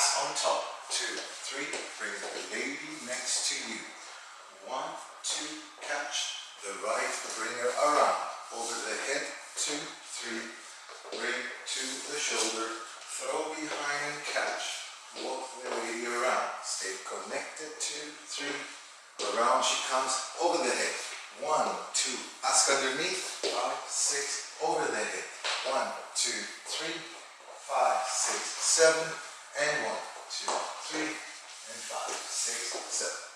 pass on top. 2, 3, bring the lady next to you. 1, 2, catch the right, bring her around. Over the head, 2, 3, bring to the shoulder, throw behind and catch. Walk the lady around. Stay connected, 2, 3, around she comes, over the head. 1, 2, ask underneath, 5, 6, over the head. 1, 2, 3, 5, 6, 7, and 1, 2, 3, and 5, 6, 7.